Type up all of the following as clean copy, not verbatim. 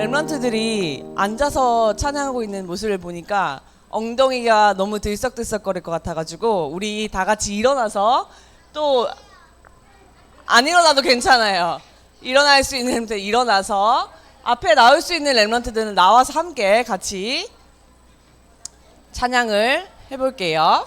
렘넌트들이 앉아서 찬양하고 있는 모습을 보니까 엉덩이가 너무 들썩들썩거릴 것 같아가지고 우리 다 같이 일어나서 또 안 일어나도 괜찮아요. 일어날 수 있는 렘넌트 일어나서 앞에 나올 수 있는 렘넌트들은 나와서 함께 같이 찬양을 해볼게요.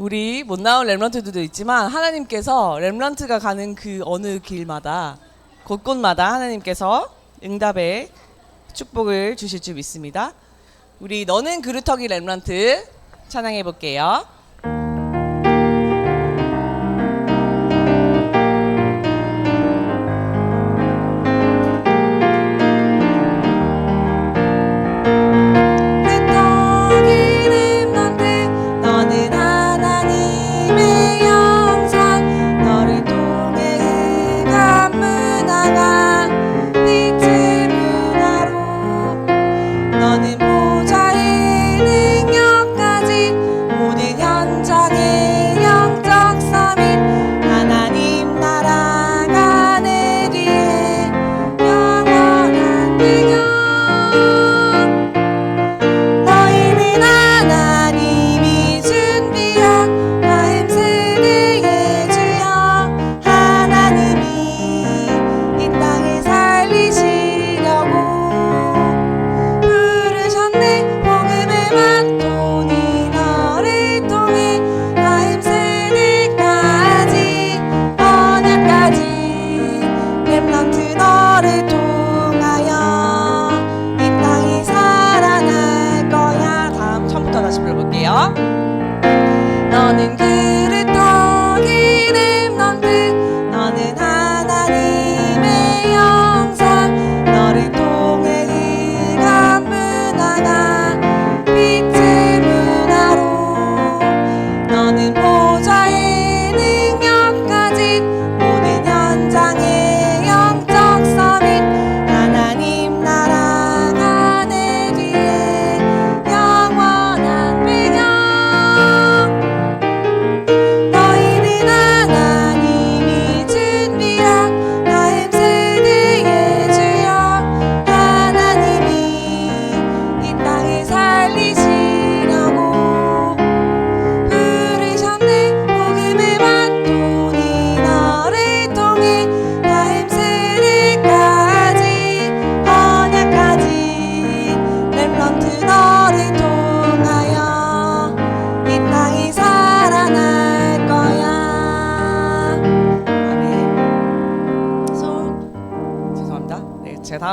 우리 못 나온 렘넌트들도 있지만 하나님께서 렘넌트가 가는 그 어느 길마다 곳곳마다 하나님께서 응답의 축복을 주실 줄 믿습니다. 우리 너는 그루터기 렘넌트 찬양해 볼게요. 너는 보좌의 능력까지 모든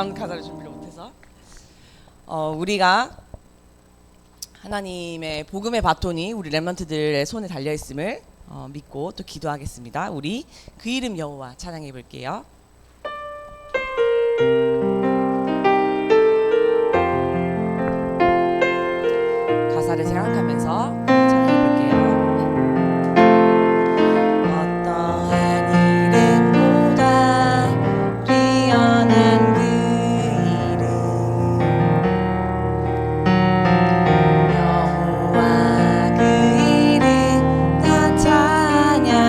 다음 가사를 준비를 못해서 우리가 하나님의 복음의 바톤이 우리 렘넌트들의 손에 달려 있음을 믿고 또 기도하겠습니다. 우리 그 이름 여호와 찬양해 볼게요. 가사를 생각하면서 찬양해 볼게요. 어떠한 이름보다 뛰어난 그 이름 여호와 그 이름 다 찬양하리라.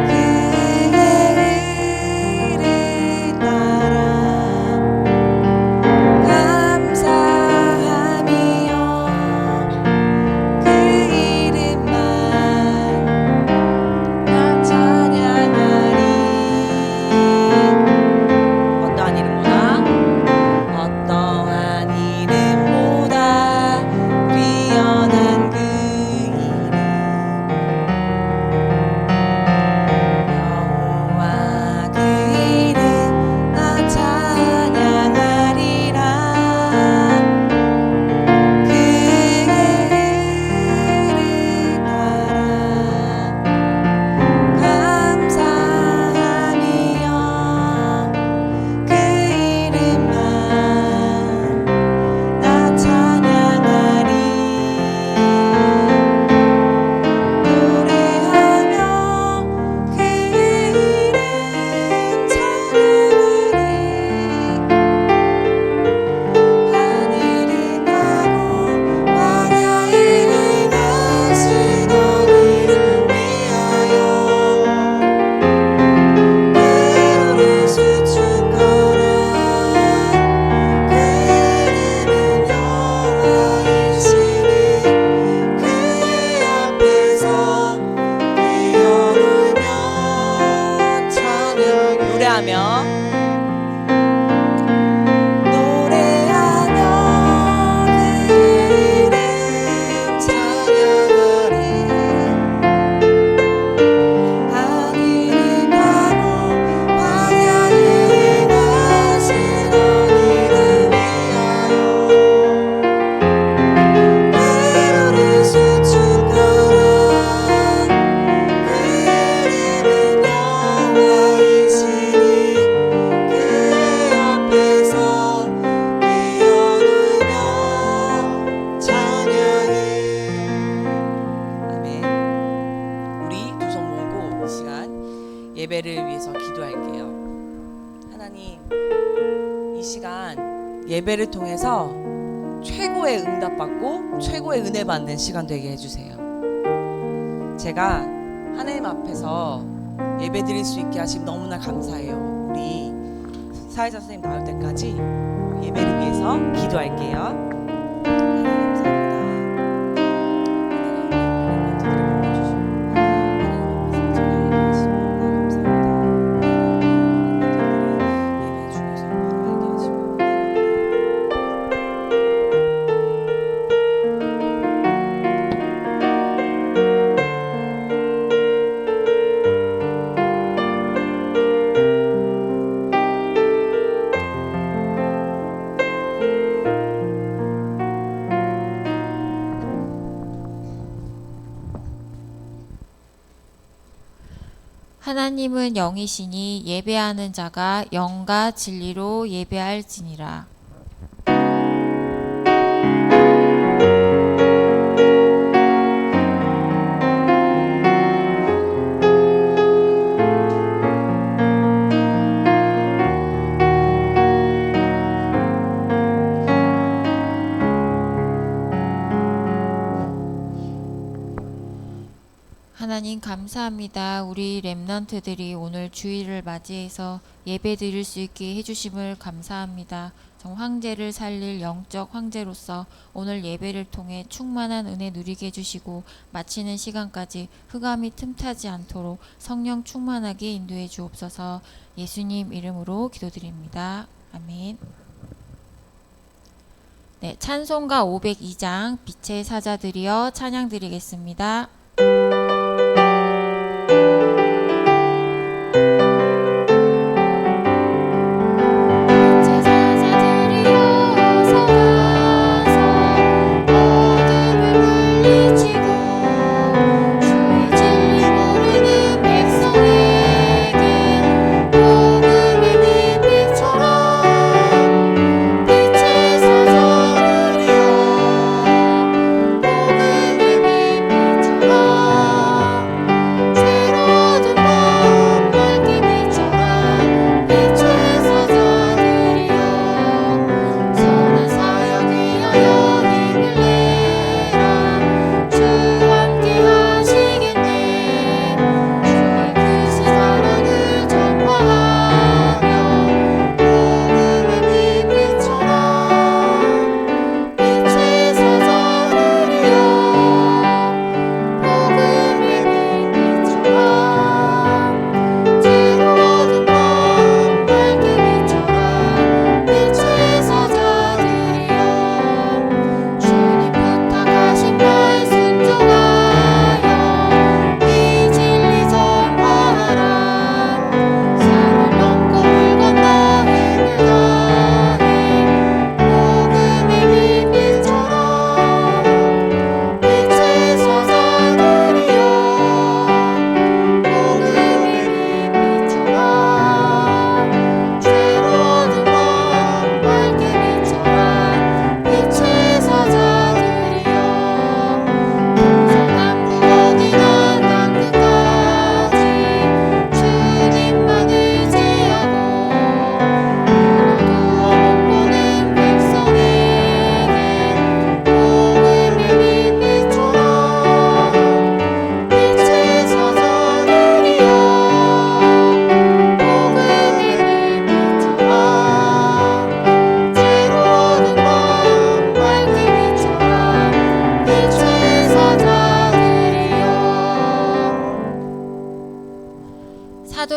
그의 의를 따라 감사하며 그 이름만 다 찬양하리. 어떠한 이름보다 뛰어난 그 이름 여호와 그 이름 다 찬양하리라. 그의 의를 따라 감사하며 그 이름만 나 찬양하리. 노래하며 그 이름 찬양하리. 하늘을 가고 광야에 행하신 너희를 위하여 그를 수축하라. 그 이름은 여호와이시니 그의 앞에서 뛰어놀며 찬양하리. 노래하며 그 이름 찬양하리. 하늘을 가고 광야에 행하신 너희를 위하여 그를 수축하라. 그 이름은 여호와이시니 그의 앞에서 뛰어놀며 찬양해. 아멘. 우리 두 손 모으고 이 시간 예배를 위해서 기도할게요. 하나님, 이 시간 예배를 통해서 최고의 응답받고 최고의 은혜 받는 시간 되게 해주세요. 제가 하나님 앞에서 예배 드릴 수 있게 하심 너무나 감사해요. 우리 사회자 선생님 나올 때까지 예배를 위해서 기도할게요. 하나님 감사합니다. 하나님은 영이시니 예배하는 자가 영과 진리로 예배할지니라. 하나님 감사합니다. 우리 렘넌트들이 오늘 주일을 맞이해서 예배 드릴 수 있게 해주심을 감사합니다. 정 황제를 살릴 영적 황제로서 오늘 예배를 통해 충만한 은혜 누리게 해주시고 마치는 시간까지 흑암이 틈타지 않도록 성령 충만하게 인도해 주옵소서. 예수님 이름으로 기도드립니다. 아멘. 네, 찬송가 502장 빛의 사자들이여 찬양 드리겠습니다.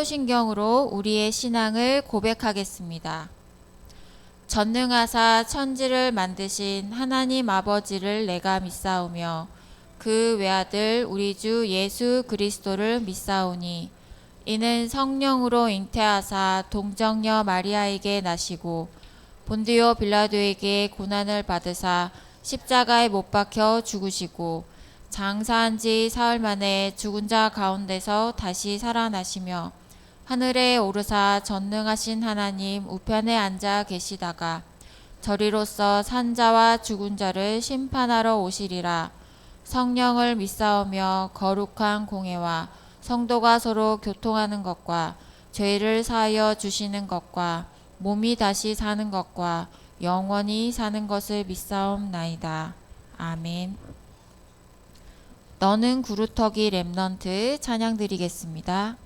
사도신경으로 우리의 신앙을 고백하겠습니다. 전능하사 천지를 만드신 하나님 아버지를 내가 믿사오며 그 외아들 우리 주 예수 그리스도를 믿사오니 이는 성령으로 잉태하사 동정녀 마리아에게 나시고 본디오 빌라도에게 고난을 받으사 십자가에 못 박혀 죽으시고 장사한 지 사흘 만에 죽은 자 가운데서 다시 살아나시며 하늘에 오르사 전능하신 하나님 우편에 앉아 계시다가 저리로서 산자와 죽은 자를 심판하러 오시리라. 성령을 믿사오며 거룩한 공회와 성도가 서로 교통하는 것과 죄를 사하여 주시는 것과 몸이 다시 사는 것과 영원히 사는 것을 믿사옵나이다. 아멘. 너는 구루터기 렘넌트 찬양 드리겠습니다.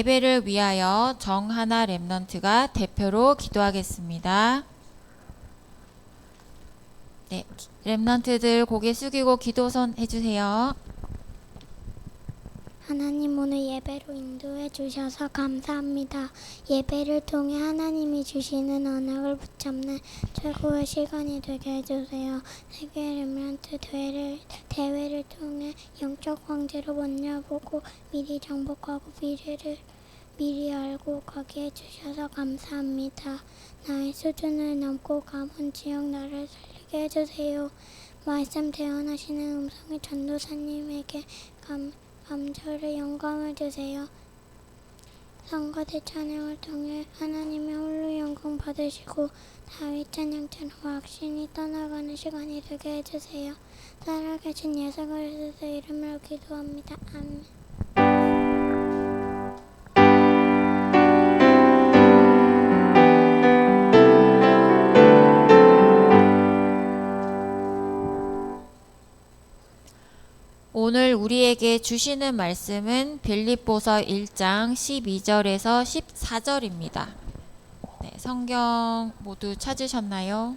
예배를 위하여 정하나 렘넌트가 대표로 기도하겠습니다. 네, 렘넌트들 고개 숙이고 기도선 해주세요. 하나님, 오늘 예배로 인도해 주셔서 감사합니다. 예배를 통해 하나님이 주시는 언약을 붙잡는 최고의 시간이 되게 해주세요. 세계 렘넌트 대회를 통해 영적 황제로 만나보고 미리 정복하고 미래를 미리 알고 가게 해주셔서 감사합니다. 나의 수준을 넘고 가문 지역 나를 살리게 해주세요. 말씀 대언하시는 음성의 전도사님에게 감사를 영광을 주세요. 성가대 찬양을 통해 하나님의 홀로 영광 받으시고 다윗 찬양처럼 확신이 떠나가는 시간이 되게 해주세요. 살아계신 예수 그리스도의 이름으로 기도합니다. 아멘. 오늘 우리에게 주시는 말씀은 빌립보서 1장 12절에서 14절입니다. 네, 성경 모두 찾으셨나요?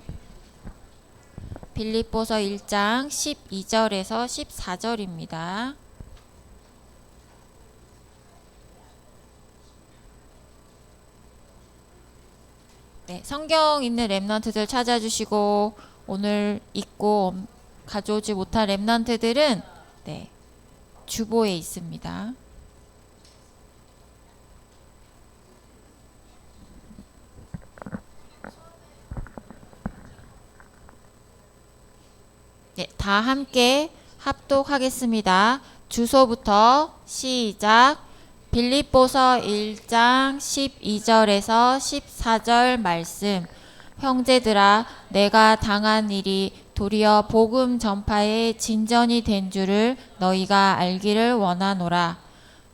빌립보서 1장 12절에서 14절입니다. 네, 성경 있는 렘넌트들 찾아주시고 오늘 읽고 가져오지 못한 렘넌트들은 네, 주보에 있습니다. 네, 다 함께 합독하겠습니다. 주소부터 시작. 빌립보서 1장 12절에서 14절 말씀. 형제들아, 내가 당한 일이 도리어 복음 전파의 진전이 된 줄을 너희가 알기를 원하노라.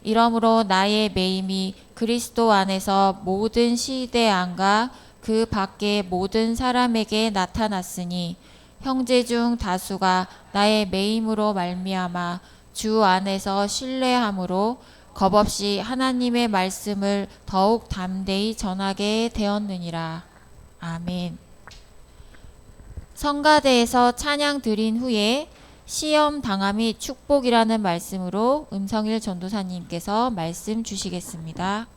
이러므로 나의 매임이 그리스도 안에서 모든 시대 안과 그 밖의 모든 사람에게 나타났으니 형제 중 다수가 나의 매임으로 말미암아 주 안에서 신뢰함으로 겁없이 하나님의 말씀을 더욱 담대히 전하게 되었느니라. 아멘. 성가대에서 찬양 드린 후에 시험 당함이 축복이라는 말씀으로 음성일 전도사님께서 말씀 주시겠습니다.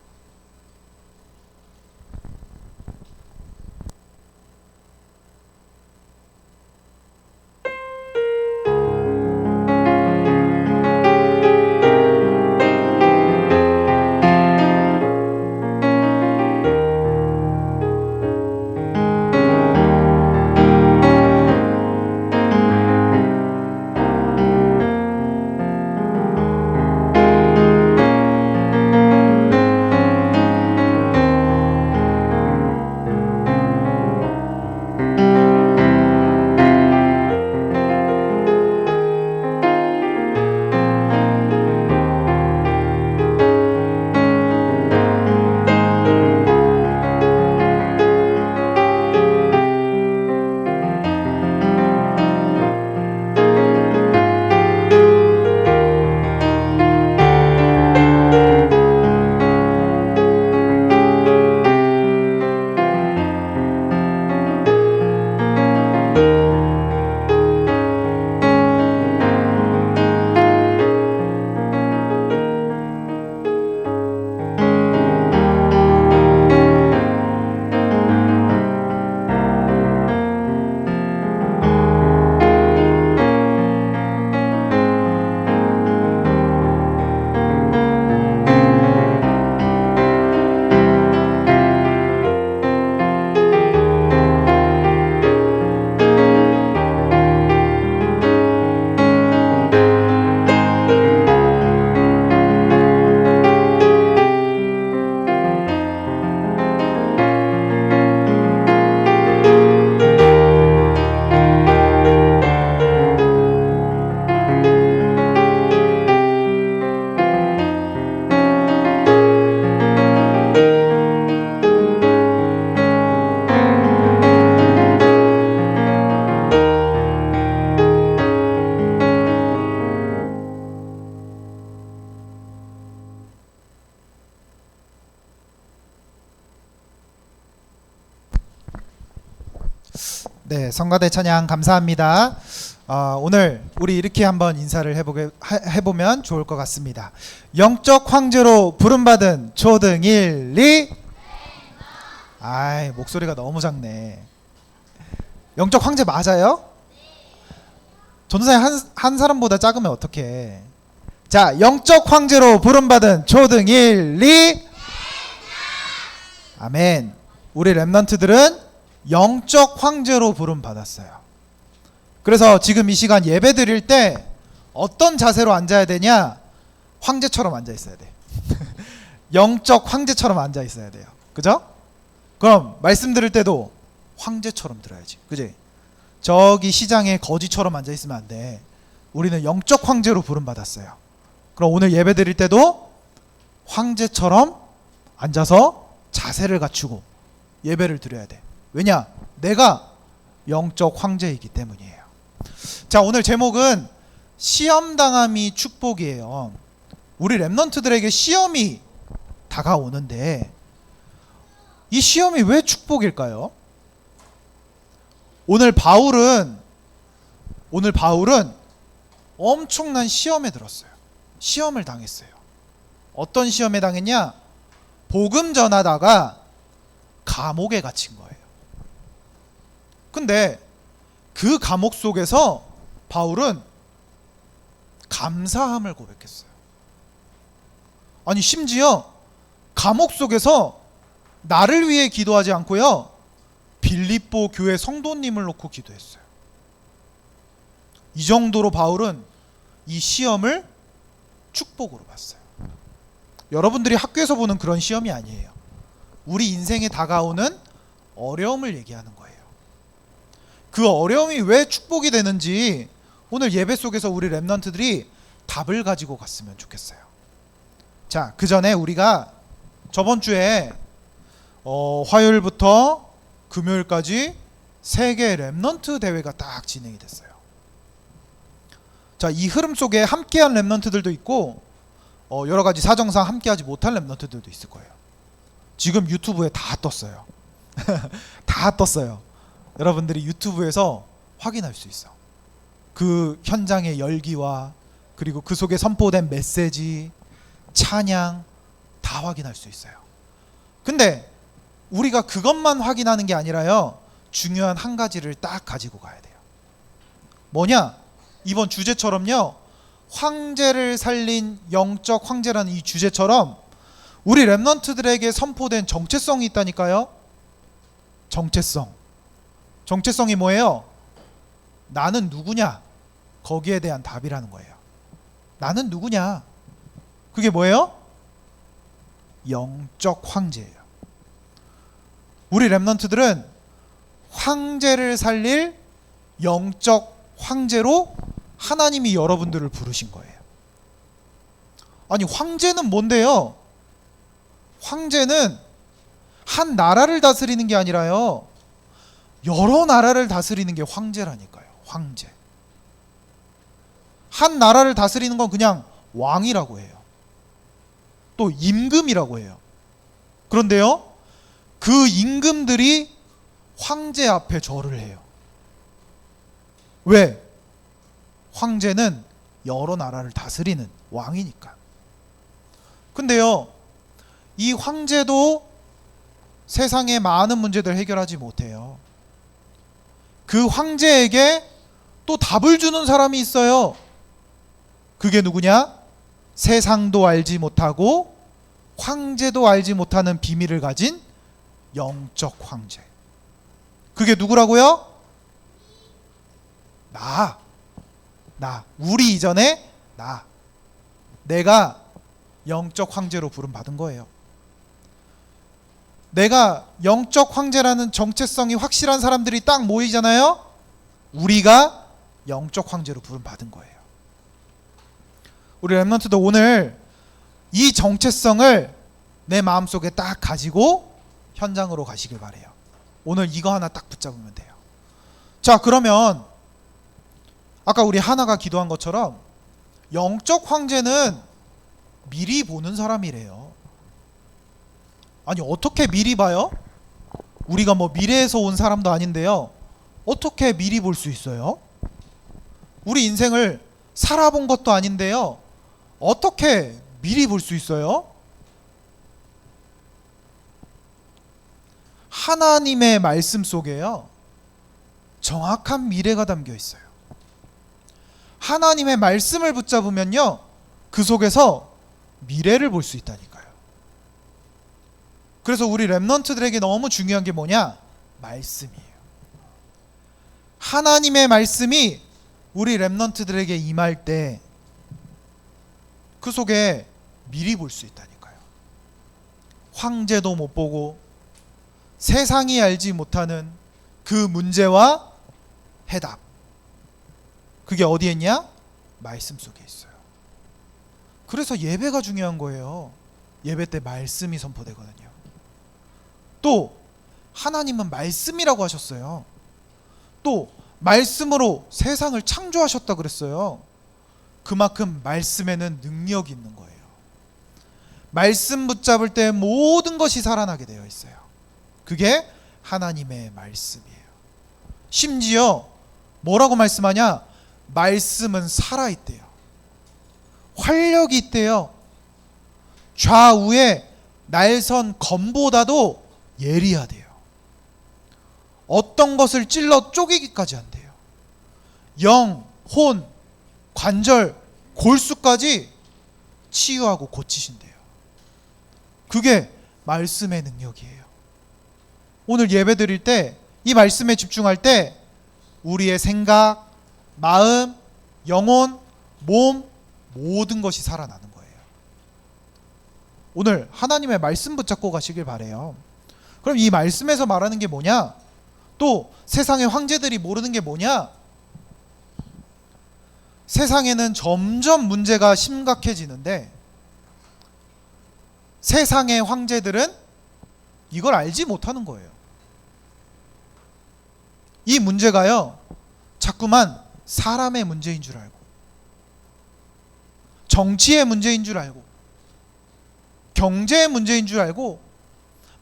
네, 성가대 찬양 감사합니다. 오늘 우리 이렇게 한번 인사를 해보면 좋을 것 같습니다. 영적 황제로 부름받은 초등 1, 2. 아이, 목소리가 너무 작네. 영적 황제 맞아요? 전도사님 한 사람보다 작으면 어떡해. 자, 영적 황제로 부름받은 초등 1, 2. 아멘. 우리 렘넌트들은 영적 황제로 부름받았어요. 그래서 지금 이 시간 예배 드릴 때 어떤 자세로 앉아야 되냐? 황제처럼 앉아 있어야 돼. 영적 황제처럼 앉아 있어야 돼요. 그죠? 그럼 말씀 들을 때도 황제처럼 들어야지. 그지? 저기 시장에 거지처럼 앉아 있으면 안 돼. 우리는 영적 황제로 부름받았어요. 그럼 오늘 예배 드릴 때도 황제처럼 앉아서 자세를 갖추고 예배를 드려야 돼. 왜냐? 내가 영적 황제이기 때문이에요. 자, 오늘 제목은 시험당함이 축복이에요. 우리 렘넌트들에게 시험이 다가오는데 이 시험이 왜 축복일까요? 오늘 바울은 엄청난 시험에 들었어요. 시험을 당했어요. 어떤 시험에 당했냐? 복음 전하다가 감옥에 갇힌 거예요. 근데 그 감옥 속에서 바울은 감사함을 고백했어요. 아니, 심지어 감옥 속에서 나를 위해 기도하지 않고요, 빌립보 교회 성도님을 놓고 기도했어요. 이 정도로 바울은 이 시험을 축복으로 봤어요. 여러분들이 학교에서 보는 그런 시험이 아니에요. 우리 인생에 다가오는 어려움을 얘기하는 거예요. 그 어려움이 왜 축복이 되는지 오늘 예배 속에서 우리 렘넌트들이 답을 가지고 갔으면 좋겠어요. 자, 그 전에 우리가 저번 주에 화요일부터 금요일까지 세계 렘넌트 대회가 딱 진행이 됐어요. 자, 이 흐름 속에 함께한 렘넌트들도 있고 여러 가지 사정상 함께하지 못한 렘넌트들도 있을 거예요. 지금 유튜브에 다 떴어요. 다 떴어요. 여러분들이 유튜브에서 확인할 수 있어. 그 현장의 열기와 그리고 그 속에 선포된 메시지, 찬양 다 확인할 수 있어요. 근데 우리가 그것만 확인하는 게 아니라요, 중요한 한 가지를 딱 가지고 가야 돼요. 뭐냐? 이번 주제처럼요, 황제를 살린 영적 황제라는 이 주제처럼 우리 렘넌트들에게 선포된 정체성이 있다니까요. 정체성이 뭐예요? 나는 누구냐? 거기에 대한 답이라는 거예요. 나는 누구냐? 그게 뭐예요? 영적 황제예요. 우리 렘넌트들은 황제를 살릴 영적 황제로 하나님이 여러분들을 부르신 거예요. 아니, 황제는 뭔데요? 황제는 한 나라를 다스리는 게 아니라요, 여러 나라를 다스리는 게 황제라니까요. 황제. 한 나라를 다스리는 건 그냥 왕이라고 해요. 또 임금이라고 해요. 그런데요, 그 임금들이 황제 앞에 절을 해요. 왜? 황제는 여러 나라를 다스리는 왕이니까. 근데요, 이 황제도 세상의 많은 문제들 해결하지 못해요. 그 황제에게 또 답을 주는 사람이 있어요. 그게 누구냐? 세상도 알지 못하고 황제도 알지 못하는 비밀을 가진 영적 황제. 그게 누구라고요? 나. 우리 이전에 나. 내가 영적 황제로 부름받은 거예요. 내가 영적 황제라는 정체성이 확실한 사람들이 딱 모이잖아요. 우리가 영적 황제로 부름받은 거예요. 우리 렘넌트도 오늘 이 정체성을 내 마음속에 딱 가지고 현장으로 가시길 바래요. 오늘 이거 하나 딱 붙잡으면 돼요. 자, 그러면 아까 우리 하나가 기도한 것처럼 영적 황제는 미리 보는 사람이래요. 아니, 어떻게 미리 봐요? 우리가 뭐 미래에서 온 사람도 아닌데요, 어떻게 미리 볼 수 있어요? 우리 인생을 살아본 것도 아닌데요, 어떻게 미리 볼 수 있어요? 하나님의 말씀 속에요, 정확한 미래가 담겨 있어요. 하나님의 말씀을 붙잡으면요, 그 속에서 미래를 볼 수 있다니까요. 그래서 우리 렘넌트들에게 너무 중요한 게 뭐냐? 말씀이에요. 하나님의 말씀이 우리 렘넌트들에게 임할 때 그 속에 미리 볼 수 있다니까요. 황제도 못 보고 세상이 알지 못하는 그 문제와 해답, 그게 어디에 있냐? 말씀 속에 있어요. 그래서 예배가 중요한 거예요. 예배 때 말씀이 선포되거든요. 또 하나님은 말씀이라고 하셨어요. 또 말씀으로 세상을 창조하셨다 그랬어요. 그만큼 말씀에는 능력이 있는 거예요. 말씀 붙잡을 때 모든 것이 살아나게 되어 있어요. 그게 하나님의 말씀이에요. 심지어 뭐라고 말씀하냐? 말씀은 살아있대요. 활력이 있대요. 좌우에 날선 검보다도 예리하대요. 어떤 것을 찔러 쪼개기까지 한대요. 영, 혼, 관절, 골수까지 치유하고 고치신대요. 그게 말씀의 능력이에요. 오늘 예배 드릴 때 이 말씀에 집중할 때 우리의 생각, 마음, 영혼 몸, 모든 것이 살아나는 거예요. 오늘 하나님의 말씀 붙잡고 가시길 바래요. 그럼 이 말씀에서 말하는 게 뭐냐? 또 세상의 황제들이 모르는 게 뭐냐? 세상에는 점점 문제가 심각해지는데 세상의 황제들은 이걸 알지 못하는 거예요. 이 문제가요, 자꾸만 사람의 문제인 줄 알고, 정치의 문제인 줄 알고, 경제의 문제인 줄 알고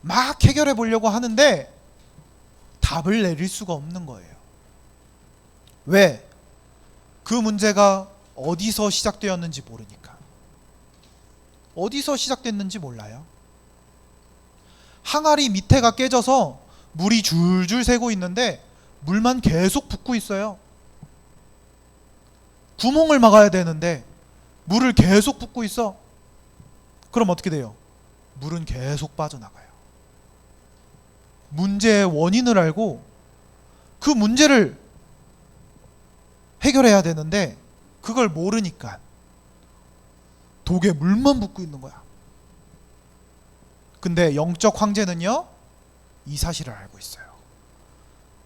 막 해결해 보려고 하는데 답을 내릴 수가 없는 거예요. 왜? 그 문제가 어디서 시작되었는지 모르니까. 어디서 시작됐는지 몰라요. 항아리 밑에가 깨져서 물이 줄줄 새고 있는데 물만 계속 붓고 있어요. 구멍을 막아야 되는데 물을 계속 붓고 있어. 그럼 어떻게 돼요? 물은 계속 빠져나가요. 문제의 원인을 알고 그 문제를 해결해야 되는데 그걸 모르니까 독에 물만 붓고 있는 거야. 근데 영적 황제는요, 이 사실을 알고 있어요.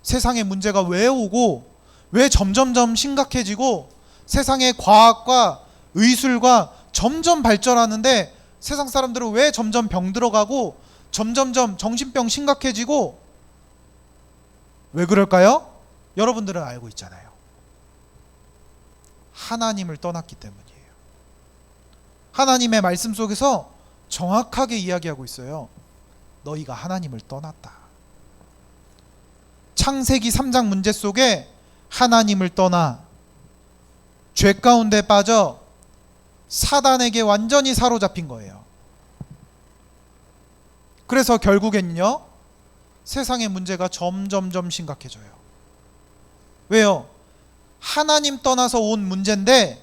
세상의 문제가 왜 오고 왜 점점점 심각해지고 세상의 과학과 의술과 점점 발전하는데 세상 사람들은 왜 점점 병들어가고 점점점 정신병 심각해지고 왜 그럴까요? 여러분들은 알고 있잖아요. 하나님을 떠났기 때문이에요. 하나님의 말씀 속에서 정확하게 이야기하고 있어요. 너희가 하나님을 떠났다. 창세기 3장 문제 속에 하나님을 떠나 죄 가운데 빠져 사단에게 완전히 사로잡힌 거예요. 그래서 결국엔요, 세상의 문제가 점점점 심각해져요. 왜요? 하나님 떠나서 온 문제인데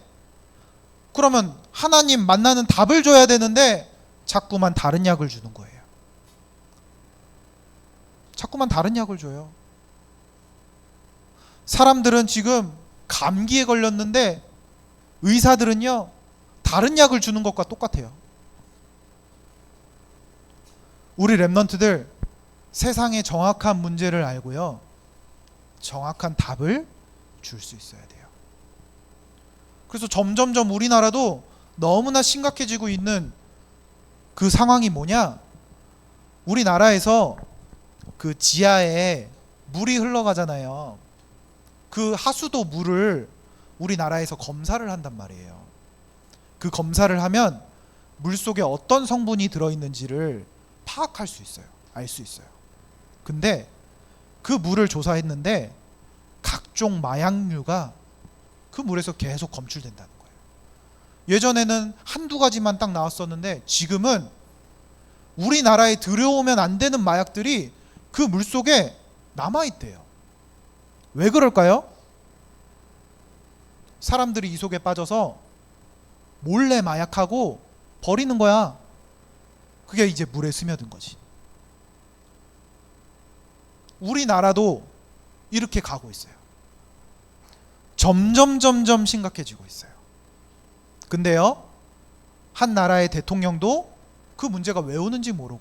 그러면 하나님 만나는 답을 줘야 되는데 자꾸만 다른 약을 주는 거예요. 자꾸만 다른 약을 줘요. 사람들은 지금 감기에 걸렸는데 의사들은요, 다른 약을 주는 것과 똑같아요. 우리 렘넌트들 세상의 정확한 문제를 알고요, 정확한 답을 줄 수 있어야 돼요. 그래서 점점점 우리나라도 너무나 심각해지고 있는 그 상황이 뭐냐? 우리나라에서 그 지하에 물이 흘러가잖아요. 그 하수도 물을 우리나라에서 검사를 한단 말이에요. 그 검사를 하면 물 속에 어떤 성분이 들어있는지를 파악할 수 있어요. 알 수 있어요. 근데 그 물을 조사했는데 각종 마약류가 그 물에서 계속 검출된다는 거예요. 예전에는 한두 가지만 딱 나왔었는데 지금은 우리나라에 들여오면 안 되는 마약들이 그 물 속에 남아있대요. 왜 그럴까요? 사람들이 이 속에 빠져서 몰래 마약하고 버리는 거야. 그게 이제 물에 스며든 거지. 우리나라도 이렇게 가고 있어요. 점점 심각해지고 있어요. 근데요, 한 나라의 대통령도 그 문제가 왜 오는지 모르고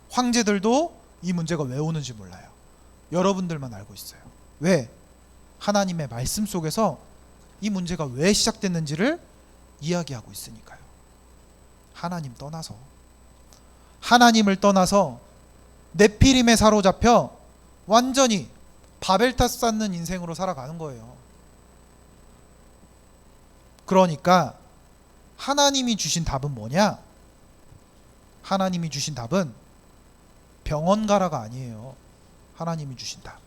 황제들도 이 문제가 왜 오는지 몰라요. 여러분들만 알고 있어요. 왜? 하나님의 말씀 속에서 이 문제가 왜 시작됐는지를 이야기하고 있으니까요. 하나님을 떠나서 네피림에 사로잡혀 완전히 바벨탑 쌓는 인생으로 살아가는 거예요. 그러니까 하나님이 주신 답은 뭐냐? 하나님이 주신 답은 병원 가라가 아니에요. 하나님이 주신 답,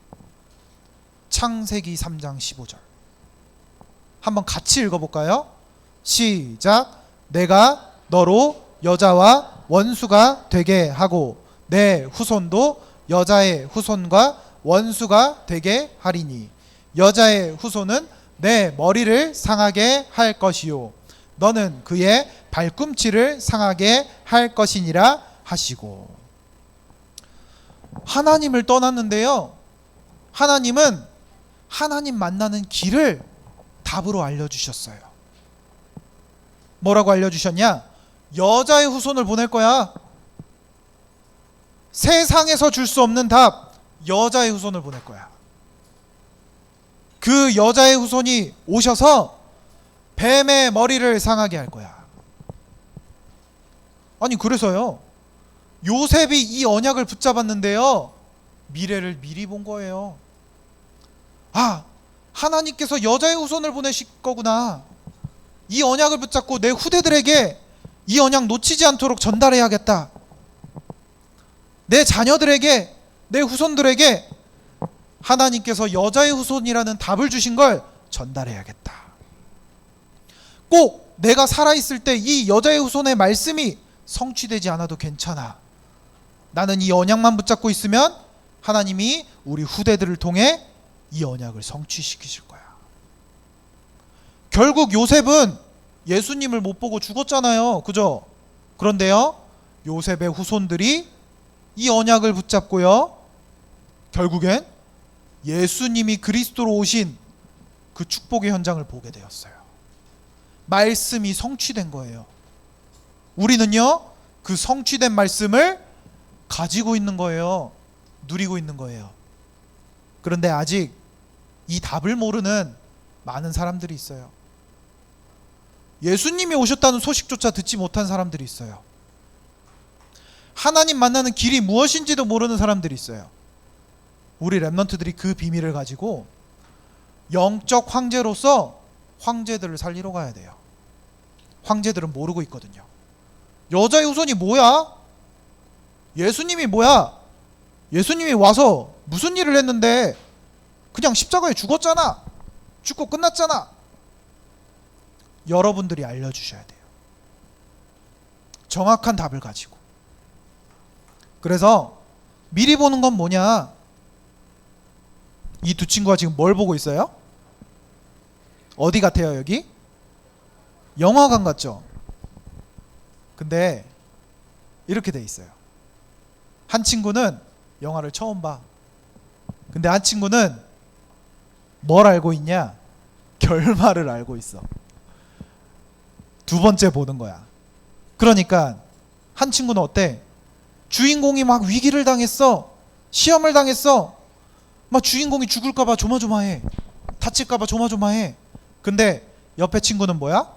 창세기 3장 15절 한번 같이 읽어볼까요? 시작. 내가 너로 여자와 원수가 되게 하고 내 후손도 여자의 후손과 원수가 되게 하리니 여자의 후손은 내 머리를 상하게 할 것이요 너는 그의 발꿈치를 상하게 할 것이니라 하시고. 하나님을 떠났는데요, 하나님은 하나님 만나는 길을 답으로 알려주셨어요. 뭐라고 알려주셨냐? 여자의 후손을 보낼 거야. 세상에서 줄 수 없는 답, 여자의 후손을 보낼 거야. 그 여자의 후손이 오셔서 뱀의 머리를 상하게 할 거야. 아니 그래서요, 요셉이 이 언약을 붙잡았는데요, 미래를 미리 본 거예요. 아, 하나님께서 여자의 후손을 보내실 거구나. 이 언약을 붙잡고 내 후대들에게 이 언약 놓치지 않도록 전달해야겠다. 내 자녀들에게, 내 후손들에게 하나님께서 여자의 후손이라는 답을 주신 걸 전달해야겠다. 꼭 내가 살아있을 때 이 여자의 후손의 말씀이 성취되지 않아도 괜찮아. 나는 이 언약만 붙잡고 있으면 하나님이 우리 후대들을 통해 이 언약을 성취시키실 거야. 결국 요셉은 예수님을 못 보고 죽었잖아요. 그죠? 그런데요, 요셉의 후손들이 이 언약을 붙잡고요, 결국엔 예수님이 그리스도로 오신 그 축복의 현장을 보게 되었어요. 말씀이 성취된 거예요. 우리는요, 그 성취된 말씀을 가지고 있는 거예요. 누리고 있는 거예요. 그런데 아직 이 답을 모르는 많은 사람들이 있어요. 예수님이 오셨다는 소식조차 듣지 못한 사람들이 있어요. 하나님 만나는 길이 무엇인지도 모르는 사람들이 있어요. 우리 렘넌트들이 그 비밀을 가지고 영적 황제로서 황제들을 살리러 가야 돼요. 황제들은 모르고 있거든요. 여자의 후손이 뭐야? 예수님이 뭐야? 예수님이 와서 무슨 일을 했는데 그냥 십자가에 죽었잖아. 죽고 끝났잖아. 여러분들이 알려주셔야 돼요. 정확한 답을 가지고. 그래서 미리 보는 건 뭐냐? 이 두 친구가 지금 뭘 보고 있어요? 어디 같아요, 여기? 영화관 같죠? 근데 이렇게 돼 있어요. 한 친구는 영화를 처음 봐. 근데 한 친구는 뭘 알고 있냐? 결말을 알고 있어. 두 번째 보는 거야. 그러니까 한 친구는 어때? 주인공이 막 위기를 당했어. 시험을 당했어. 막 주인공이 죽을까봐 조마조마해. 다칠까봐 조마조마해. 근데 옆에 친구는 뭐야?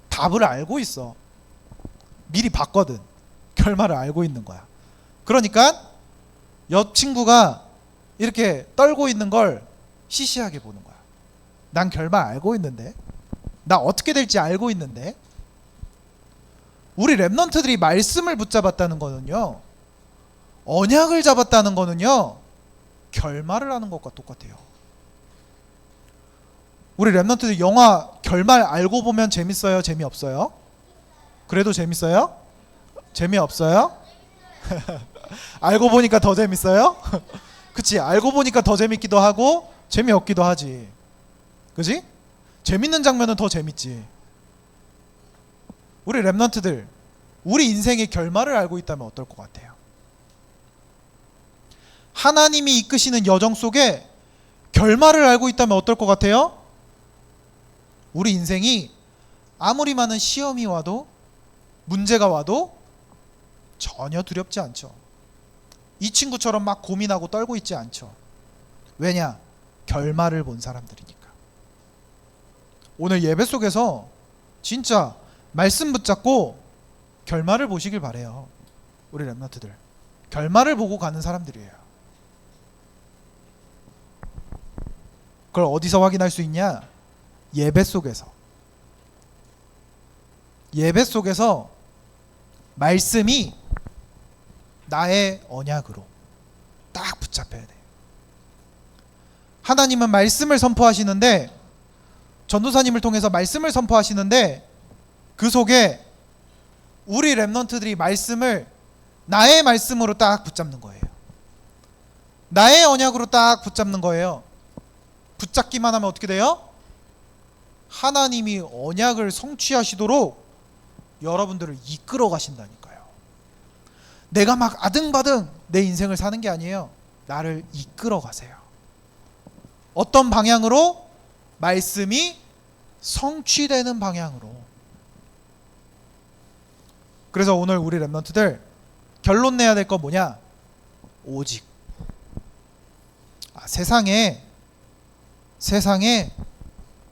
답을 알고 있어. 미리 봤거든. 결말을 알고 있는 거야. 그러니까 옆 친구가 이렇게 떨고 있는 걸 시시하게 보는 거야. 난 결말 알고 있는데, 나 어떻게 될지 알고 있는데. 우리 렘넌트들이 말씀을 붙잡았다는 거는요, 언약을 잡았다는 거는요, 결말을 하는 것과 똑같아요. 우리 렘넌트들 영화 결말 알고 보면 재밌어요? 재미없어요? 그래도 재밌어요? 재미없어요? 알고 보니까 더 재밌어요? 그치? 알고 보니까 더 재밌기도 하고 재미없기도 하지. 그치? 재밌는 장면은 더 재밌지. 우리 렘넌트들, 우리 인생의 결말을 알고 있다면 어떨 것 같아요? 하나님이 이끄시는 여정 속에 결말을 알고 있다면 어떨 것 같아요? 우리 인생이 아무리 많은 시험이 와도, 문제가 와도 전혀 두렵지 않죠. 이 친구처럼 막 고민하고 떨고 있지 않죠. 왜냐? 결말을 본 사람들이니까. 오늘 예배 속에서 진짜 말씀 붙잡고 결말을 보시길 바래요. 우리 렘넌트들 결말을 보고 가는 사람들이에요. 그걸 어디서 확인할 수 있냐? 예배 속에서. 예배 속에서 말씀이 나의 언약으로 딱 붙잡혀야 돼요. 하나님은 말씀을 선포하시는데, 전도사님을 통해서 말씀을 선포하시는데, 그 속에 우리 렘넌트들이 말씀을 나의 말씀으로 딱 붙잡는 거예요. 나의 언약으로 딱 붙잡는 거예요. 붙잡기만 하면 어떻게 돼요? 하나님이 언약을 성취하시도록 여러분들을 이끌어 가신다니까요. 내가 막 아등바등 내 인생을 사는 게 아니에요. 나를 이끌어 가세요. 어떤 방향으로? 말씀이 성취되는 방향으로. 그래서 오늘 우리 랩런트들 결론 내야 될 건 뭐냐? 오직. 세상에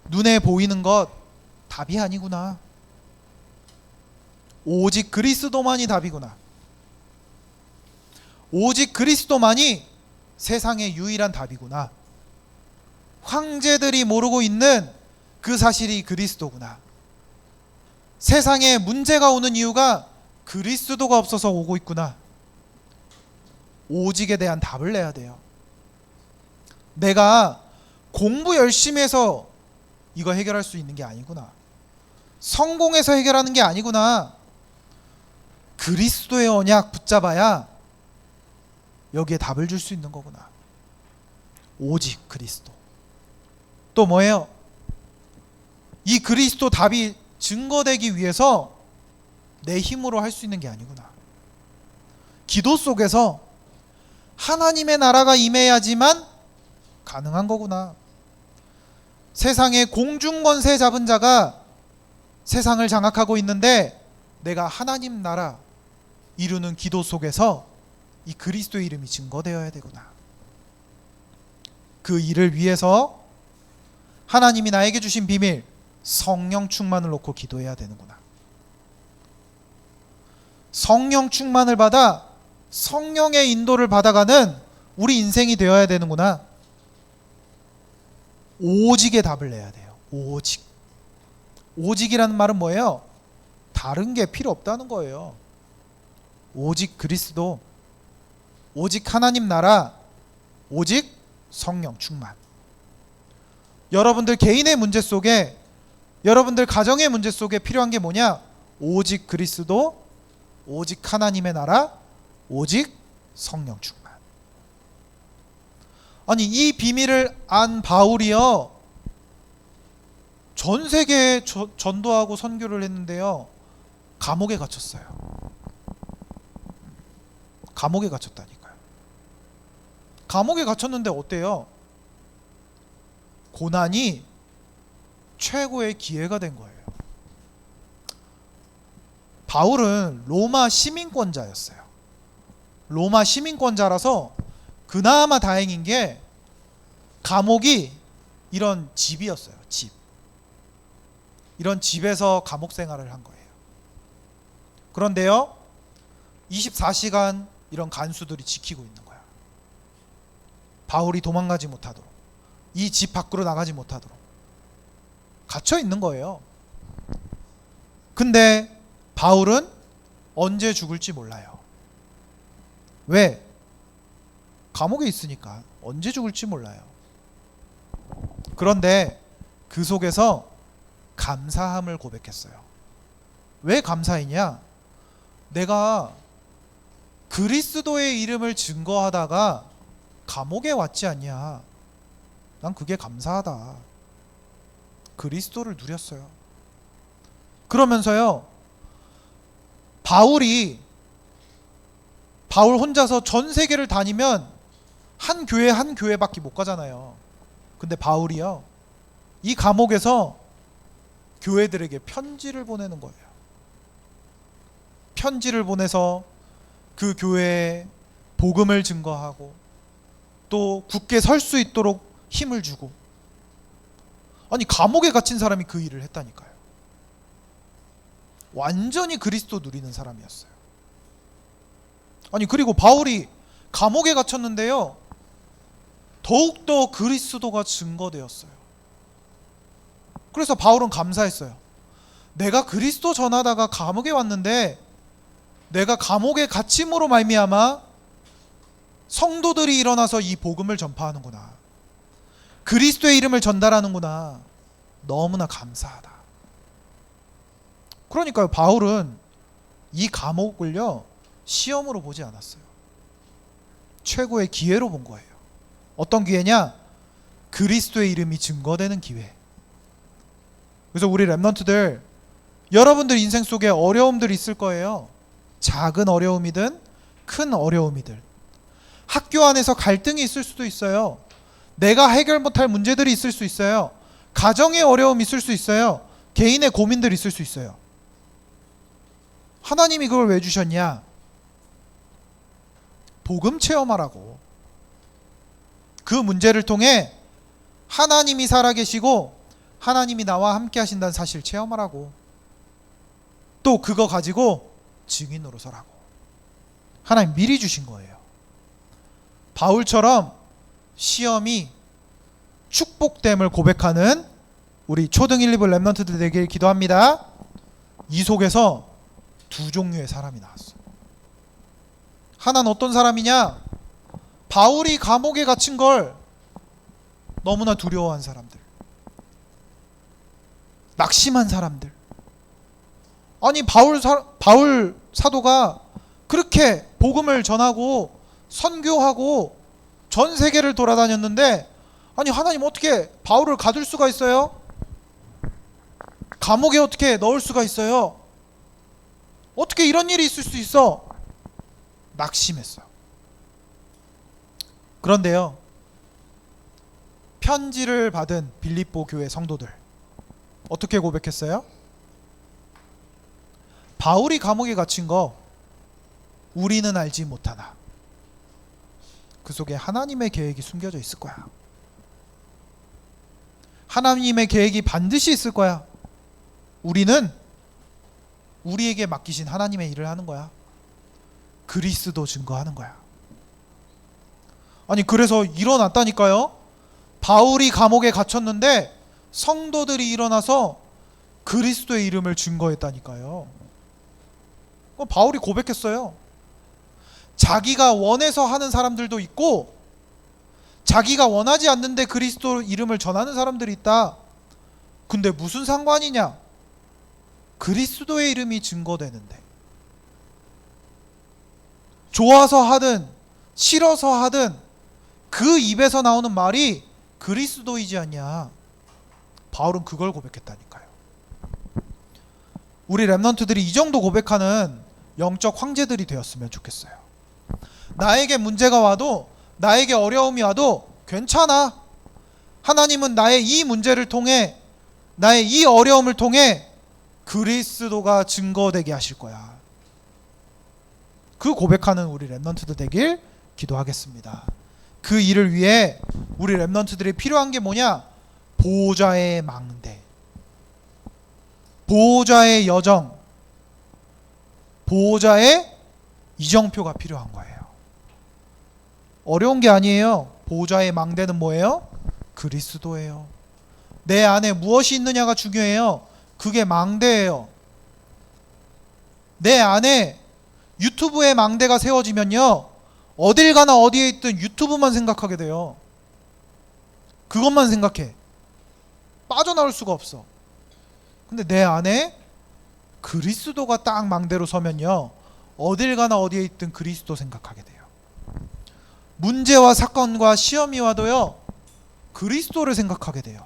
눈에 보이는 것 답이 아니구나. 오직 그리스도만이 답이구나. 오직 그리스도만이 세상의 유일한 답이구나. 황제들이 모르고 있는 그 사실이 그리스도구나. 세상에 문제가 오는 이유가 그리스도가 없어서 오고 있구나. 오직에 대한 답을 내야 돼요. 내가 공부 열심히 해서 이거 해결할 수 있는 게 아니구나. 성공해서 해결하는 게 아니구나. 그리스도의 언약 붙잡아야 여기에 답을 줄 수 있는 거구나. 오직 그리스도. 또 뭐예요? 이 그리스도 답이 증거되기 위해서 내 힘으로 할 수 있는 게 아니구나. 기도 속에서 하나님의 나라가 임해야지만 가능한 거구나. 세상의 공중권세 잡은 자가 세상을 장악하고 있는데 내가 하나님 나라 이루는 기도 속에서 이 그리스도의 이름이 증거되어야 되구나. 그 일을 위해서 하나님이 나에게 주신 비밀 성령 충만을 놓고 기도해야 되는구나. 성령 충만을 받아 성령의 인도를 받아가는 우리 인생이 되어야 되는구나. 오직의 답을 내야 돼요. 오직. 오직이라는 말은 뭐예요? 다른 게 필요 없다는 거예요. 오직 그리스도, 오직 하나님 나라, 오직 성령 충만. 여러분들 개인의 문제 속에, 여러분들 가정의 문제 속에 필요한 게 뭐냐? 오직 그리스도, 오직 하나님의 나라, 오직 성령 충만. 아니 이 비밀을 안 바울이요, 전 세계에 전도하고 선교를 했는데요, 감옥에 갇혔어요. 감옥에 갇혔다니까요. 감옥에 갇혔는데 어때요? 고난이 최고의 기회가 된 거예요. 바울은 로마 시민권자였어요. 로마 시민권자라서 그나마 다행인 게 감옥이 이런 집이었어요. 집. 이런 집에서 감옥 생활을 한 거예요. 그런데요, 24시간 이런 간수들이 지키고 있는 거야. 바울이 도망가지 못하도록, 이 집 밖으로 나가지 못하도록 갇혀 있는 거예요. 근데 바울은 언제 죽을지 몰라요. 왜? 감옥에 있으니까 언제 죽을지 몰라요. 그런데 그 속에서 감사함을 고백했어요. 왜 감사했냐? 내가 그리스도의 이름을 증거하다가 감옥에 왔지 않냐? 난 그게 감사하다. 그리스도를 누렸어요. 그러면서요, 바울 혼자서 전 세계를 다니면 한 교회밖에 못 가잖아요. 근데 바울이요, 이 감옥에서 교회들에게 편지를 보내는 거예요. 편지를 보내서 그 교회에 복음을 증거하고 또 굳게 설 수 있도록 힘을 주고. 아니 감옥에 갇힌 사람이 그 일을 했다니까요. 완전히 그리스도 누리는 사람이었어요. 아니 그리고 바울이 감옥에 갇혔는데요, 더욱더 그리스도가 증거되었어요. 그래서 바울은 감사했어요. 내가 그리스도 전하다가 감옥에 왔는데 내가 감옥에 갇힘으로 말미암아 성도들이 일어나서 이 복음을 전파하는구나, 그리스도의 이름을 전달하는구나, 너무나 감사하다. 그러니까요, 바울은 이 감옥을요 시험으로 보지 않았어요. 최고의 기회로 본 거예요. 어떤 기회냐? 그리스도의 이름이 증거되는 기회. 그래서 우리 랩런트들, 여러분들 인생 속에 어려움들이 있을 거예요. 작은 어려움이든 큰 어려움이든. 학교 안에서 갈등이 있을 수도 있어요. 내가 해결 못할 문제들이 있을 수 있어요. 가정의 어려움이 있을 수 있어요. 개인의 고민들이 있을 수 있어요. 하나님이 그걸 왜 주셨냐? 복음 체험하라고. 그 문제를 통해 하나님이 살아계시고 하나님이 나와 함께 하신다는 사실을 체험하라고. 또 그거 가지고 증인으로 서라고. 하나님 미리 주신 거예요. 바울처럼 시험이 축복됨을 고백하는 우리 초등 1, 2부 랩런트들 되길 기도합니다. 이 속에서 두 종류의 사람이 나왔어. 하나는 어떤 사람이냐? 바울이 감옥에 갇힌 걸 너무나 두려워한 사람들, 낙심한 사람들. 아니 바울 사도가 그렇게 복음을 전하고 선교하고 전 세계를 돌아다녔는데, 아니 하나님 어떻게 바울을 가둘 수가 있어요? 감옥에 어떻게 넣을 수가 있어요? 어떻게 이런 일이 있을 수 있어? 낙심했어요. 그런데요, 편지를 받은 빌립보 교회 성도들 어떻게 고백했어요? 바울이 감옥에 갇힌 거 우리는 알지 못하나 그 속에 하나님의 계획이 숨겨져 있을 거야. 하나님의 계획이 반드시 있을 거야. 우리는 우리에게 맡기신 하나님의 일을 하는 거야. 그리스도 증거하는 거야. 아니 그래서 일어났다니까요. 바울이 감옥에 갇혔는데 성도들이 일어나서 그리스도의 이름을 증거했다니까요. 바울이 고백했어요. 자기가 원해서 하는 사람들도 있고 자기가 원하지 않는데 그리스도 이름을 전하는 사람들이 있다. 근데 무슨 상관이냐? 그리스도의 이름이 증거되는데 좋아서 하든 싫어서 하든 그 입에서 나오는 말이 그리스도이지 않냐? 바울은 그걸 고백했다니까요. 우리 랩런트들이 이 정도 고백하는 영적 황제들이 되었으면 좋겠어요. 나에게 문제가 와도 나에게 어려움이 와도 괜찮아. 하나님은 나의 이 문제를 통해 나의 이 어려움을 통해 그리스도가 증거되게 하실 거야. 그 고백하는 우리 랩런트들 되길 기도하겠습니다. 그 일을 위해 우리 랩런트들이 필요한 게 뭐냐? 보호자의 망대, 보호자의 여정, 보호자의 이정표가 필요한 거예요. 어려운 게 아니에요. 보호자의 망대는 뭐예요? 그리스도예요. 내 안에 무엇이 있느냐가 중요해요. 그게 망대예요. 내 안에 유튜브의 망대가 세워지면요, 어딜 가나 어디에 있든 유튜브만 생각하게 돼요. 그것만 생각해. 빠져나올 수가 없어. 근데 내 안에 그리스도가 딱 망대로 서면요, 어딜 가나 어디에 있든 그리스도 생각하게 돼요. 문제와 사건과 시험이 와도요, 그리스도를 생각하게 돼요.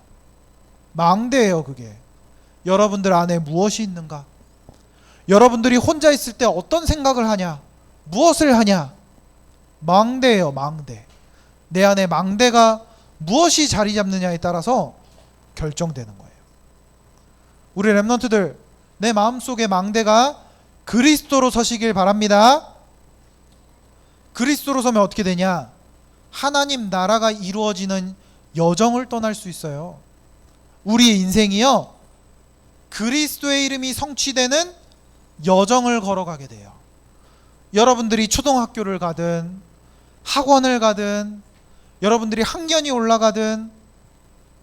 망대예요, 그게. 여러분들 안에 무엇이 있는가? 여러분들이 혼자 있을 때 어떤 생각을 하냐? 무엇을 하냐? 망대예요, 망대. 내 안에 망대가 무엇이 자리 잡느냐에 따라서 결정되는 거예요. 우리 랩런트들, 내 마음속의 망대가 그리스도로 서시길 바랍니다. 그리스도로 서면 어떻게 되냐? 하나님 나라가 이루어지는 여정을 떠날 수 있어요. 우리의 인생이요, 그리스도의 이름이 성취되는 여정을 걸어가게 돼요. 여러분들이 초등학교를 가든 학원을 가든 여러분들이 학년이 올라가든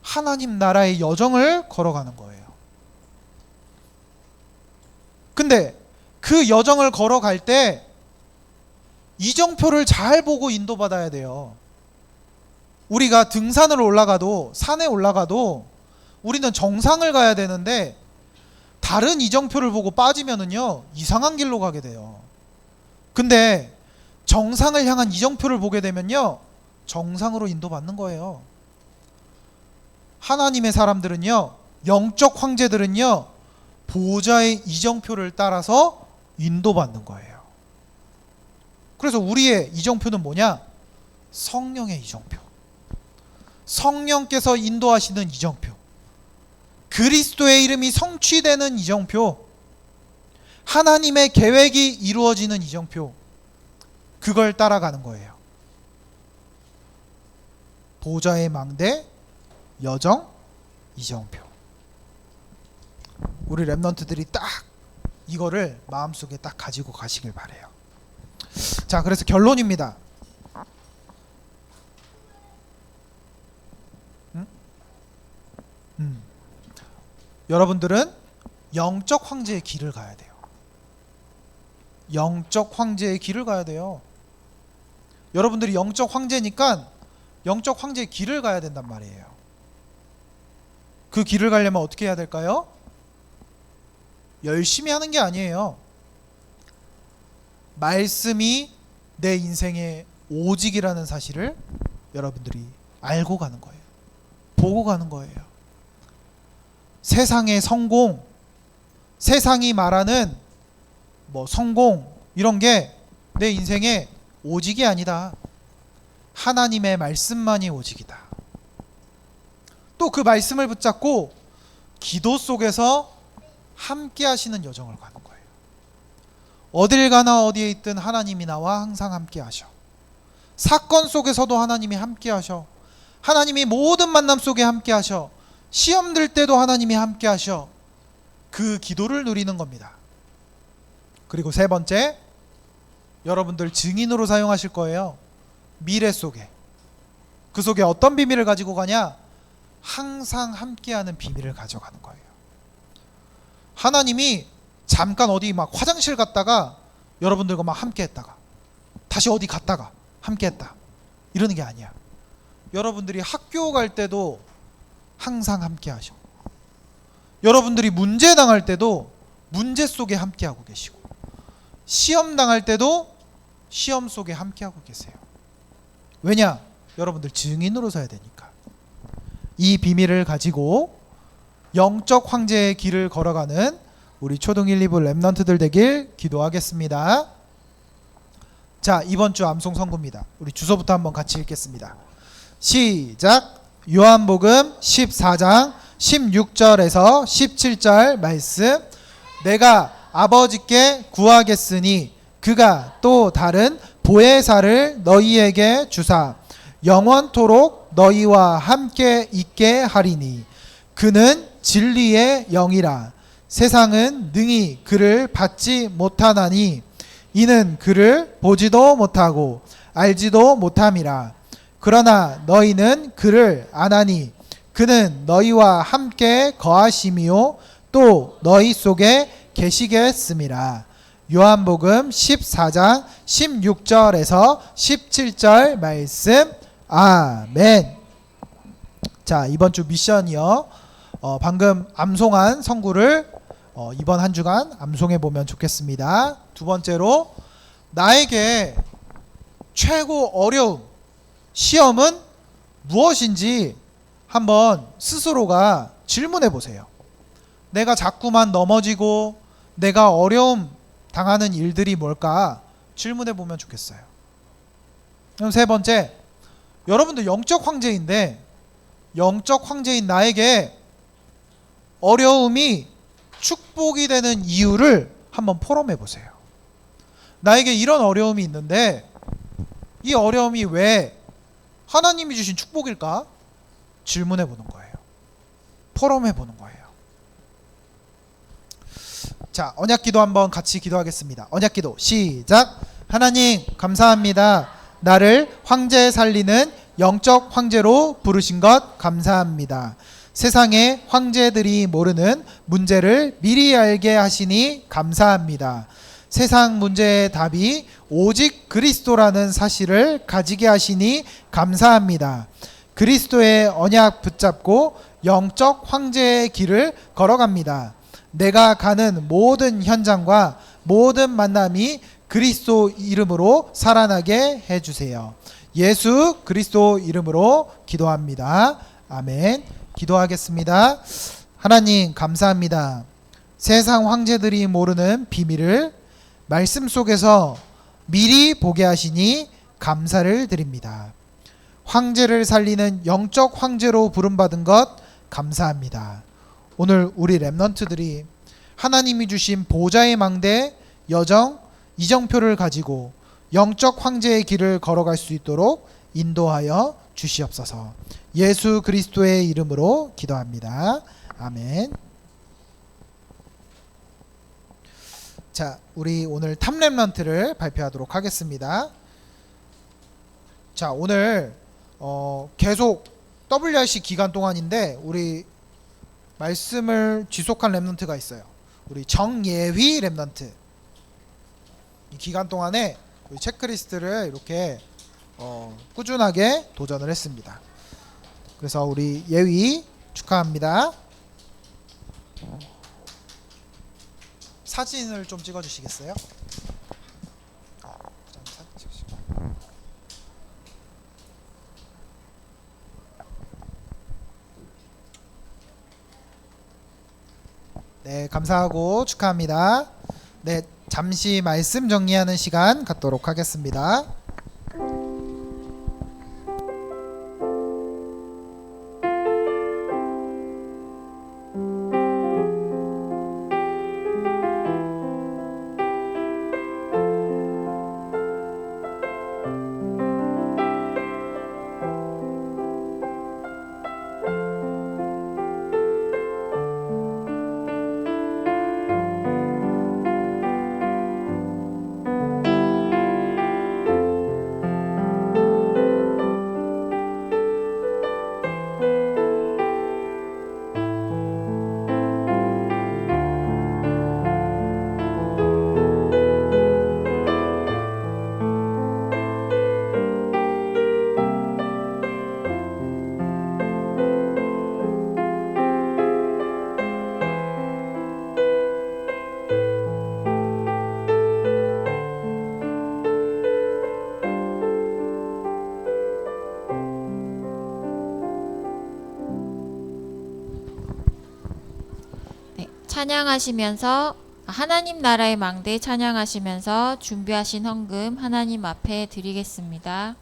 하나님 나라의 여정을 걸어가는 거예요. 근데 그 여정을 걸어갈 때 이정표를 잘 보고 인도받아야 돼요. 우리가 등산을 올라가도, 산에 올라가도 우리는 정상을 가야 되는데 다른 이정표를 보고 빠지면은요, 이상한 길로 가게 돼요. 근데 정상을 향한 이정표를 보게 되면요, 정상으로 인도받는 거예요. 하나님의 사람들은요, 영적 황제들은요, 보호자의 이정표를 따라서 인도받는 거예요. 그래서 우리의 이정표는 뭐냐? 성령의 이정표. 성령께서 인도하시는 이정표. 그리스도의 이름이 성취되는 이정표. 하나님의 계획이 이루어지는 이정표, 그걸 따라가는 거예요. 보좌의 망대, 여정, 이정표. 우리 랩넌트들이 딱 이거를 마음속에 딱 가지고 가시길 바래요. 자, 그래서 결론입니다. 여러분들은 영적 황제의 길을 가야 돼요. 영적 황제의 길을 가야 돼요. 여러분들이 영적 황제니까 영적 황제의 길을 가야 된단 말이에요. 그 길을 가려면 어떻게 해야 될까요? 열심히 하는 게 아니에요. 말씀이 내 인생의 오직이라는 사실을 여러분들이 알고 가는 거예요. 보고 가는 거예요. 세상의 성공, 세상이 말하는 뭐 성공 이런 게 내 인생의 오직이 아니다. 하나님의 말씀만이 오직이다. 또 그 말씀을 붙잡고 기도 속에서 함께 하시는 여정을 가는 거예요. 어딜 가나 어디에 있든 하나님이 나와 항상 함께 하셔. 사건 속에서도 하나님이 함께 하셔. 하나님이 모든 만남 속에 함께 하셔. 시험 들 때도 하나님이 함께 하셔. 그 기도를 누리는 겁니다. 그리고 세 번째, 여러분들 증인으로 사용하실 거예요. 미래 속에. 그 속에 어떤 비밀을 가지고 가냐? 항상 함께하는 비밀을 가져가는 거예요. 하나님이 잠깐 어디 막 화장실 갔다가 여러분들과 막 함께 했다가 다시 어디 갔다가 함께 했다 이러는 게 아니야. 여러분들이 학교 갈 때도 항상 함께 하셔. 여러분들이 문제 당할 때도 문제 속에 함께 하고 계시고, 시험 당할 때도 시험 속에 함께 하고 계세요. 왜냐? 여러분들 증인으로 서야 되니까. 이 비밀을 가지고 영적 황제의 길을 걸어가는 우리 초등 1, 2부 랩넌트들 되길 기도하겠습니다. 자, 이번 주 암송 선구입니다. 우리 주소부터 한번 같이 읽겠습니다. 시작. 요한복음 14장 16절에서 17절 말씀. 내가 아버지께 구하겠으니 그가 또 다른 보혜사를 너희에게 주사 영원토록 너희와 함께 있게 하리니 그는 진리의 영이라. 세상은 능히 그를 받지 못하나니 이는 그를 보지도 못하고 알지도 못함이라. 그러나 너희는 그를 아나니 그는 너희와 함께 거하심이요 또 너희 속에 계시겠음이라. 요한복음 14장 16절에서 17절 말씀. 아멘. 자, 이번 주 미션이요. 방금 암송한 성구를 이번 한 주간 암송해 보면 좋겠습니다. 두 번째로, 나에게 최고 어려움, 시험은 무엇인지 한번 스스로가 질문해 보세요. 내가 자꾸만 넘어지고 내가 어려움 당하는 일들이 뭘까 질문해 보면 좋겠어요. 그럼 세 번째, 여러분들 영적 황제인데 영적 황제인 나에게 어려움이 축복이 되는 이유를 한번 포럼해 보세요. 나에게 이런 어려움이 있는데 이 어려움이 왜 하나님이 주신 축복일까? 질문해 보는 거예요. 포럼해 보는 거예요. 자, 언약기도 한번 같이 기도하겠습니다. 언약기도 시작. 하나님 감사합니다. 나를 황제 살리는 영적 황제로 부르신 것 감사합니다. 세상의 황제들이 모르는 문제를 미리 알게 하시니 감사합니다. 세상 문제의 답이 오직 그리스도라는 사실을 가지게 하시니 감사합니다. 그리스도의 언약 붙잡고 영적 황제의 길을 걸어갑니다. 내가 가는 모든 현장과 모든 만남이 그리스도 이름으로 살아나게 해주세요. 예수 그리스도 이름으로 기도합니다. 아멘. 기도하겠습니다. 하나님 감사합니다. 세상 황제들이 모르는 비밀을 말씀 속에서 미리 보게 하시니 감사를 드립니다. 황제를 살리는 영적 황제로 부름받은 것 감사합니다. 오늘 우리 랩넌트들이 하나님이 주신 보좌의 망대 여정 이정표를 가지고 영적 황제의 길을 걸어갈 수 있도록 인도하여 주시옵소서. 예수 그리스도의 이름으로 기도합니다. 아멘. 자, 우리 오늘 탑랩런트를 발표하도록 하겠습니다. 자, 오늘 계속 WRC 기간 동안인데 우리 말씀을 지속한 랩런트가 있어요. 우리 정예휘 랩런트. 이 기간 동안에 우리 체크리스트를 이렇게 꾸준하게 도전을 했습니다. 그래서 우리 예휘 축하합니다. 사진을 좀 찍어주시겠어요? 사진 찍으시고. 네, 감사하고 축하합니다. 네, 잠시 말씀 정리하는 시간 갖도록 하겠습니다. 찬양하시면서 하나님 나라의 망대 찬양하시면서 준비하신 헌금 하나님 앞에 드리겠습니다.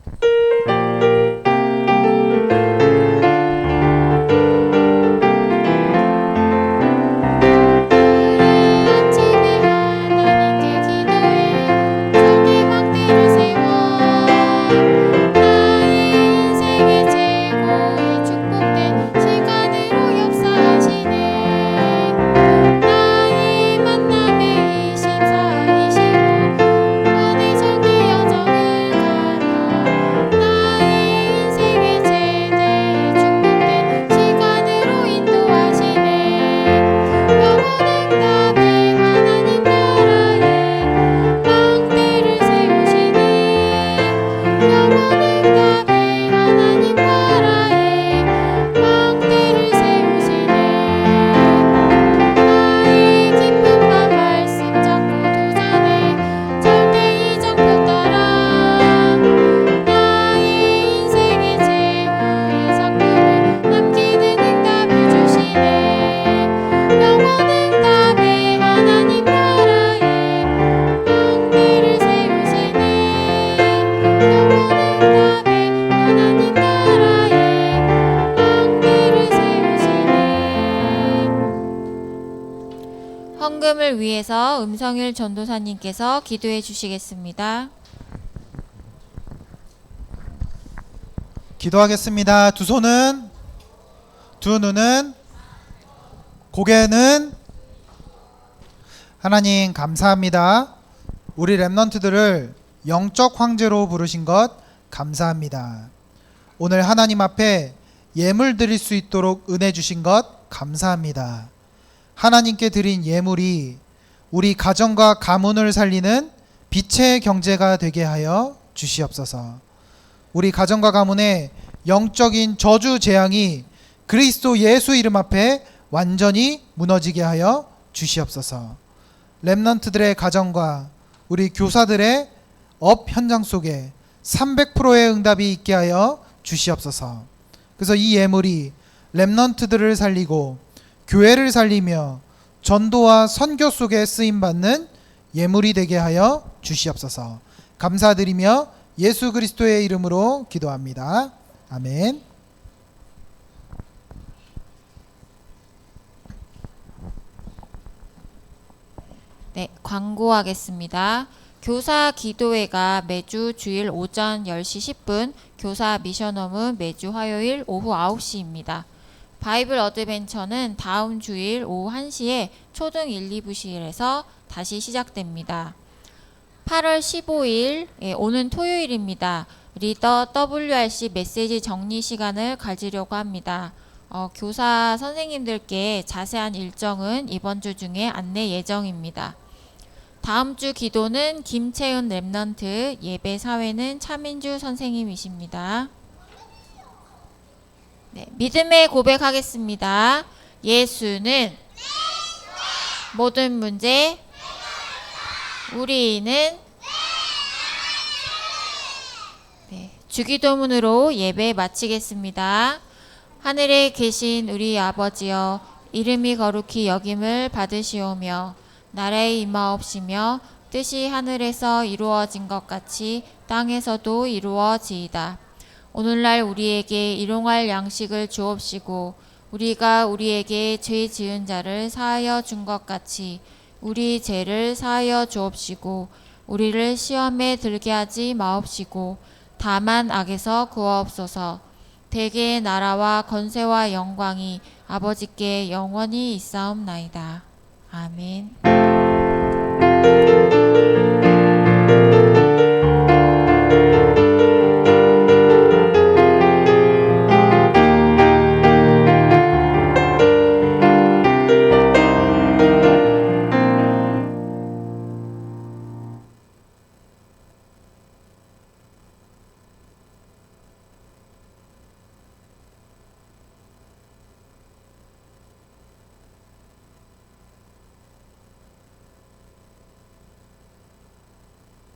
헌금을 위해서 음성일 전도사님께서 기도해 주시겠습니다. 기도하겠습니다. 두 손은, 두 눈은, 고개는. 하나님 감사합니다. 우리 랩넌트들을 영적 황제로 부르신 것 감사합니다. 오늘 하나님 앞에 예물 드릴 수 있도록 은혜 주신 것 감사합니다. 하나님께 드린 예물이 우리 가정과 가문을 살리는 빛의 경제가 되게 하여 주시옵소서. 우리 가정과 가문의 영적인 저주 재앙이 그리스도 예수 이름 앞에 완전히 무너지게 하여 주시옵소서. 렘넌트들의 가정과 우리 교사들의 업 현장 속에 300%의 응답이 있게 하여 주시옵소서. 그래서 이 예물이 렘넌트들을 살리고 교회를 살리며 전도와 선교 속에 쓰임받는 예물이 되게 하여 주시옵소서. 감사드리며 예수 그리스도의 이름으로 기도합니다. 아멘. 네, 광고하겠습니다. 교사 기도회가 매주 주일 오전 10시 10분, 교사 미션홈은 매주 화요일 오후 9시입니다. 바이블 어드벤처는 다음 주일 오후 1시에 초등 1, 2부실에서 다시 시작됩니다. 8월 15일, 오는 토요일입니다. 리더 WRC 메시지 정리 시간을 가지려고 합니다. 교사 선생님들께 자세한 일정은 이번 주 중에 안내 예정입니다. 다음 주 기도는 김채은 랩넌트, 예배 사회는 차민주 선생님이십니다. 네, 믿음의 고백하겠습니다. 예수는 모든 문제, 우리는 네, 주기도문으로 예배 마치겠습니다. 하늘에 계신 우리 아버지여, 이름이 거룩히 여김을 받으시오며 나라의 임하옵시며 뜻이 하늘에서 이루어진 것 같이 땅에서도 이루어지이다. 오늘날 우리에게 일용할 양식을 주옵시고 우리가 우리에게 죄 지은 자를 사하여 준 것 같이 우리 죄를 사하여 주옵시고 우리를 시험에 들게 하지 마옵시고 다만 악에서 구하옵소서. 대개의 나라와 권세와 영광이 아버지께 영원히 있사옵나이다. 아멘.